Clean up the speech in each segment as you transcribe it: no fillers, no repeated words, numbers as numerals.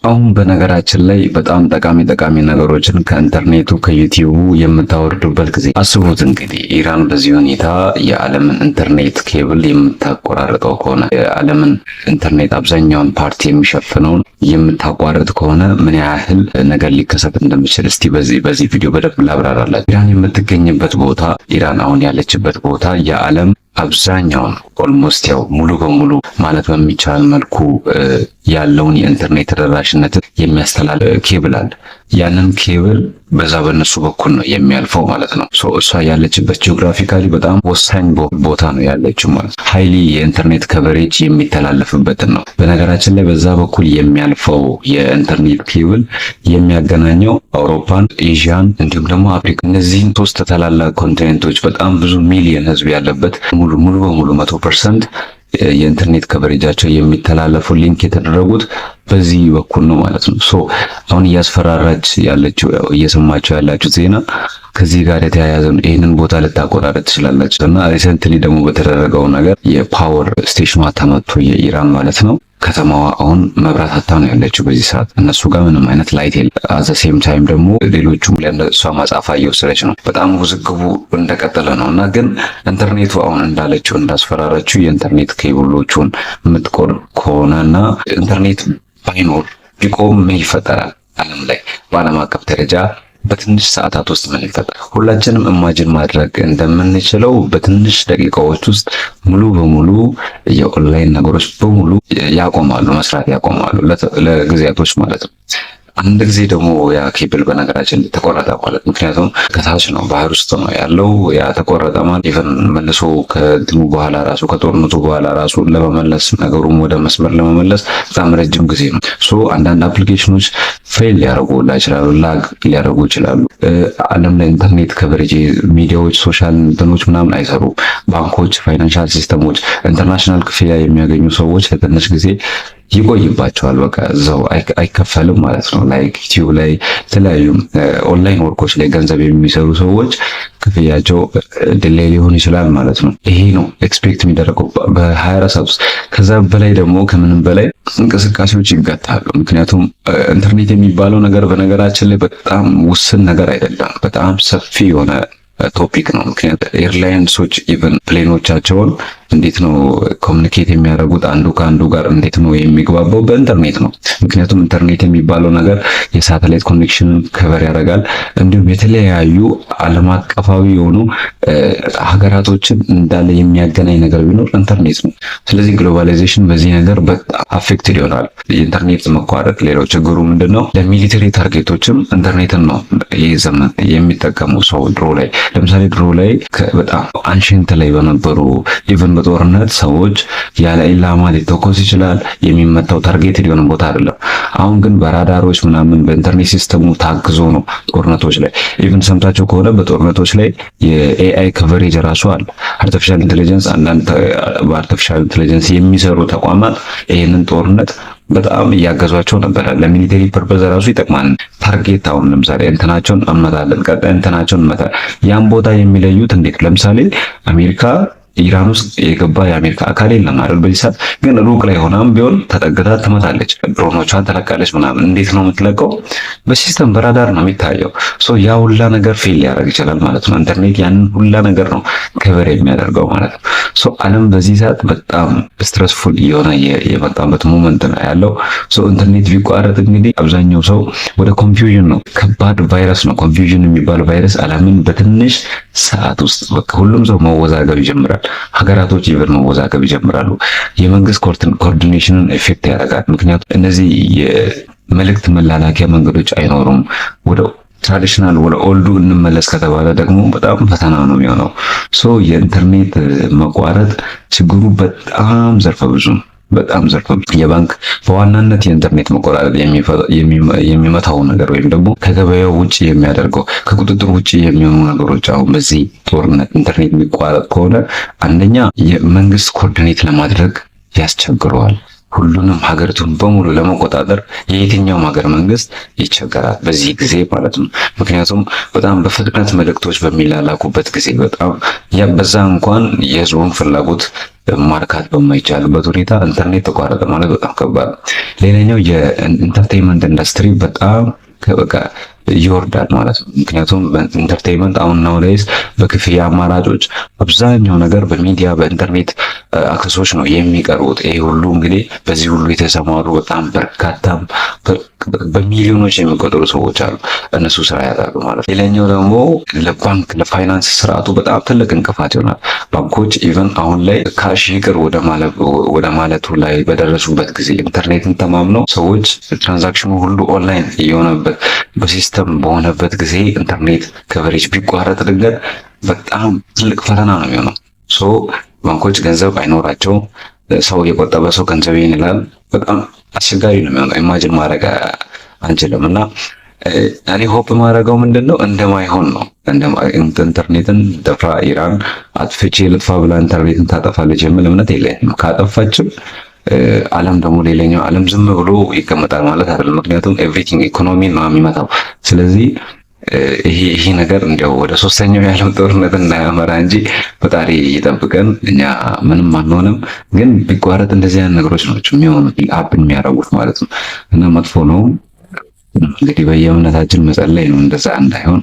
አሁን በነገራችን ላይ በጣም ጠቃሚ ነገሮችን ከኢንተርኔቱ ከዩቲዩቡ የምታወርዱበት ጊዜ አስቡት። እንግዲህ ኢራን በዚህ ሁኔታ የዓለምን ኢንተርኔት ኬብል የምታቆራርጠው ከሆነ የዓለምን ኢንተርኔት አብዛኛውን ፓርቲ የሚሸፍነውን የምታቋርጥ ከሆነ ምን ያህል ነገር ሊከሰት እንደሚችል እስቲ በዚህ ቪዲዮ በደንብ ላብራራላችሁ። ኢራን የምትገኝበት ቦታ ኢራን አሁን ያለችበት ቦታ የዓለም አብዛኛውን ኦልሞስት ያው ሙሉ በሙሉ ማለት በሚቻል መልኩ ያለውን የኢንተርኔት ተደራሽነት የሚያስተላልፍ ኬብል አለ። ያንን ኬብል በዛ በነሱ በኩል ነው የሚያልፈው ማለት ነው። እሷ ያለችበት ጂኦግራፊካሊ በጣም ወሳኝ ቦታ ነው ያለችው ማለት ነው። ሃይሊ የኢንተርኔት ከቨሬጅ የሚተላለፍበትን ነው። በነገራችን ላይ በዛ በኩል የሚያልፈው የኢንተርኔት ኬብል የሚያገናኘው አውሮፓን፣ ኤዥያን እንዲሁም ደግሞ አፍሪካ እነዚህን ሶስት ታላላቅ ኮንቲኔንቶች በጣም ብዙ ሚሊዮን ህዝብ ያለበት ሙሉ በሙሉ 100% የኢንተርኔት ከቨሬጃቸው የሚተላለፉ ሊንክ የተደረጉት በዚህ በኩል ነው ማለት ነው። አሁን እያስፈራራች ያለችው እየሰማችሁ ያላችሁ ዜና ከዚህ ጋር የተያያዘ ነው። ይህንን ቦታ ልታቆራረጥ ትችላላችሁ እና ሪሰንትሊ ደግሞ በተደረገው ነገር የፓወር ስቴሽኗ ተመቶ የኢራን ማለት ነው ከተማዋ አሁን መብራት አጣ ነው ያለችው በዚህ ሰዓት። እነሱ ጋር ምንም አይነት ላይት የለም። አዘ ሴም ታይም ደግሞ ሌሎቹም ለእሷ ማጻፋ እየወሰደች ነው። በጣም ውዝግቡ እንደቀጠለ ነው እና ግን ኢንተርኔቱ አሁን እንዳለችው እንዳስፈራራችው የኢንተርኔት ኬብሎቹን የምትቆርጥ ከሆነና ኢንተርኔት ባይኖር ቢቆም ምን ይፈጠራል? ዓለም ላይ በዓለም አቀፍ ደረጃ በትንሽ ሰዓታት ውስጥ ምን ይፈጠራል? ሁላችንም ኢማጂን ማድረግ እንደምንችለው በትንሽ ደቂቃዎች ውስጥ ሙሉ በሙሉ የኦንላይን ነገሮች በሙሉ ያቆማሉ፣ መስራት ያቆማሉ ለጊዜያቶች ማለት ነው። አንድ ጊዜ ደግሞ ያ ኬብል በነገራችን ተቆረጠ ማለት ምክንያቱም ከታች ነው ባህር ውስጥ ነው ያለው። ያ ተቆረጠ ማለት ኢቨን መልሶ ከድኑ በኋላ ራሱ ከጦርነቱ በኋላ ራሱ ለመመለስ ነገሩን ወደ መስመር ለመመለስ በጣም ረጅም ጊዜ ነው። አንዳንድ አፕሊኬሽኖች ፌል ሊያደርጉላ ይችላሉ፣ ላግ ሊያደርጉ ይችላሉ። ዓለም ላይ ኢንተርኔት ከቨሬጅ ሚዲያዎች፣ ሶሻል እንትኖች ምናምን አይሰሩ። ባንኮች፣ ፋይናንሻል ሲስተሞች፣ ኢንተርናሽናል ክፍያ የሚያገኙ ሰዎች ለትንሽ ጊዜ ይቆይባቸዋል። በቃ እዛው አይከፈልም ማለት ነው። ላይክ ዩቲዩብ ላይ የተለያዩ ኦንላይን ወርኮች ላይ ገንዘብ የሚሰሩ ሰዎች ክፍያቸው ዲሌይ ሊሆን ይችላል ማለት ነው። ይሄ ነው ኤክስፔክት የሚደረገው በ24 ሰዓት ውስጥ። ከዛ በላይ ደግሞ ከምንም በላይ እንቅስቃሴዎች ይገታሉ። ምክንያቱም ኢንተርኔት የሚባለው ነገር በነገራችን ላይ በጣም ውስን ነገር አይደለም፣ በጣም ሰፊ የሆነ ቶፒክ ነው። ምክንያቱም ኤርላይንሶች ኢቨን ፕሌኖቻቸውን እንዴት ነው ኮሚኒኬት የሚያደርጉት? አንዱ ከአንዱ ጋር እንዴት ነው የሚግባባው? በኢንተርኔት ነው። ምክንያቱም ኢንተርኔት የሚባለው ነገር የሳተላይት ኮኔክሽን ከቨር ያደርጋል። እንዲሁም የተለያዩ ዓለም አቀፋዊ የሆኑ ሀገራቶችን እንዳለ የሚያገናኝ ነገር ቢኖር ኢንተርኔት ነው። ስለዚህ ግሎባላይዜሽን በዚህ ነገር በጣም አፌክትድ ይሆናል። የኢንተርኔት መቋረጥ ሌላው ችግሩ ምንድነው? ለሚሊተሪ ታርጌቶችም ኢንተርኔትን ነው ይህ ዘመን የሚጠቀሙ ሰው ድሮ ላይ ለምሳሌ ድሮ ላይ በጣም አንሽንት ላይ በነበሩ ኢቨን በጦርነት ሰዎች ያለ ኢላማ ሊተኮስ ይችላል። የሚመታው ታርጌት የሆነ ቦታ አይደለም። አሁን ግን በራዳሮች ምናምን በኢንተርኔት ሲስተሙ ታግዞ ነው ጦርነቶች ላይ ኢቨን ሰምታቸው ከሆነ በጦርነቶች ላይ የኤአይ ከቨሬጅ ራሱ አለ። አርቲፊሻል ኢንተለጀንስ አንዳንድ በአርቲፊሻል ኢንተለጀንስ የሚሰሩ ተቋማት ይህንን ጦርነት በጣም እያገዟቸው ነበር። ለሚሊተሪ ፐርፐዝ ራሱ ይጠቅማል። ታርጌት አሁን ለምሳሌ እንትናቸውን አመታለን፣ ቀጣይ እንትናቸውን መታ ያን ቦታ የሚለዩት እንዴት? ለምሳሌ አሜሪካ ኢራን ውስጥ የገባ የአሜሪካ አካል የለም አይደል? በዚህ ሰዓት ግን ሩቅ ላይ ሆናም ቢሆን ተጠግታ ትመታለች፣ ድሮኖቿን ተለቃለች ምናምን። እንዴት ነው የምትለቀው? በሲስተም በራዳር ነው የሚታየው። ያ ሁላ ነገር ፌል ሊያደርግ ይችላል ማለት ነው። ኢንተርኔት ያንን ሁላ ነገር ነው ከቨር የሚያደርገው ማለት ነው። ዓለም በዚህ ሰዓት በጣም ስትረስፉል የሆነ የመጣበት ሞመንት ነው ያለው። ኢንተርኔት ቢቋረጥ እንግዲህ አብዛኛው ሰው ወደ ኮንፊውዥን ነው። ከባድ ቫይረስ ነው ኮንፊውዥን የሚባል ቫይረስ። ዓለምን በትንሽ ሰዓት ውስጥ በቃ ሁሉም ሰው መወዛገብ ይጀምራል። ሀገራቶች ይበል መወዛገብ ይጀምራሉ። የመንግስት ኮኦርዲኔሽንን ኢፌክት ያደርጋል። ምክንያቱም እነዚህ የመልእክት መላላኪያ መንገዶች አይኖሩም። ወደ ትራዲሽናል ወደ ኦልዱ እንመለስ ከተባለ ደግሞ በጣም ፈተና ነው የሚሆነው። የኢንተርኔት መቋረጥ ችግሩ በጣም ዘርፈ ብዙ ነው። በጣም ዘርፈ የባንክ በዋናነት የኢንተርኔት መቆራረጥ የሚመታው ነገር ወይም ደግሞ ከገበያው ውጪ የሚያደርገው ከቁጥጥር ውጪ የሚሆኑ ነገሮች አሁን በዚህ ጦርነት ኢንተርኔት የሚቋረጥ ከሆነ አንደኛ የመንግስት ኮኦርዲኔት ለማድረግ ያስቸግረዋል። ሁሉንም ሀገሪቱን በሙሉ ለመቆጣጠር የየትኛውም ሀገር መንግስት ይቸገራል በዚህ ጊዜ ማለት ነው። ምክንያቱም በጣም በፍጥነት መልእክቶች በሚላላኩበት ጊዜ በጣም በዛ እንኳን የህዝቡን ፍላጎት ማርካት በማይቻልበት ሁኔታ ኢንተርኔት ተቋረጠ ማለት በጣም ከባድ ነው። ሌላኛው የኢንተርቴይንመንት ኢንዱስትሪ በጣም በቃ ይወርዳል ማለት ነው። ምክንያቱም ኢንተርቴይንመንት አሁን ናውዴይስ በክፍያ አማራጮች አብዛኛው ነገር በሚዲያ በኢንተርኔት አክሰሶች ነው የሚቀርቡት። ይሄ ሁሉ እንግዲህ በዚህ ሁሉ የተሰማሩ በጣም በርካታ በሚሊዮኖች የሚቆጠሩ ሰዎች አሉ። እነሱ ስራ ያጣሉ ማለት ነው። ሌላኛው ደግሞ ለባንክ ለፋይናንስ ስርዓቱ በጣም ትልቅ እንቅፋት ይሆናል። ባንኮች ኢቨን አሁን ላይ ካሽ ይቅር ወደ ማለቱ ላይ በደረሱበት ጊዜ ኢንተርኔትን ተማምነው ሰዎች ትራንዛክሽኑ ሁሉ ኦንላይን የሆነበት በሲስተም በሆነበት ጊዜ ኢንተርኔት ከቨሬጅ ቢቋረጥ ድንገት በጣም ትልቅ ፈተና ነው የሚሆነው። ሶ ባንኮች ገንዘብ አይኖራቸውም። ሰው የቆጠበ ሰው ገንዘቤን ይላል። በጣም አስቸጋሪ ነው የሚሆነው። ኢማጂን ማድረግ አንችልም። እና እኔ ሆፕ ማድረገው ምንድነው እንደማይሆን ነው። ኢንተርኔትን ደፍራ ኢራን አጥፍቼ ልጥፋ ብላ ኢንተርኔትን ታጠፋለች የሚል እምነት የለኝም። ካጠፋችም ዓለም ደግሞ ሌላኛው ዓለም ዝም ብሎ ይቀመጣል ማለት አይደለም። ምክንያቱም ኤቭሪቲንግ ኢኮኖሚ ነው የሚመጣው። ስለዚህ ይሄ ነገር እንዲያው ወደ ሶስተኛው የዓለም ጦርነት እንዳያመራ እንጂ ፈጣሪ ይጠብቀን። እኛ ምንም አንሆንም። ግን ቢቋረጥ እንደዚህ አይነት ነገሮች ናቸው የሚሆኑት አፕን የሚያደርጉት ማለት ነው። እና መጥፎ ነው። እንግዲህ በየእምነታችን መጸለይ ነው እንደዛ እንዳይሆን።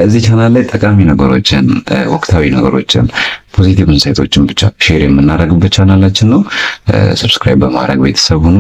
እዚህ ቻናል ላይ ጠቃሚ ነገሮችን፣ ወቅታዊ ነገሮችን፣ ፖዚቲቭ ኢንሳይቶችን ብቻ ሼር የምናደርግበት ቻናላችን ነው። ሰብስክራይብ በማድረግ ቤተሰብ ሁኑ።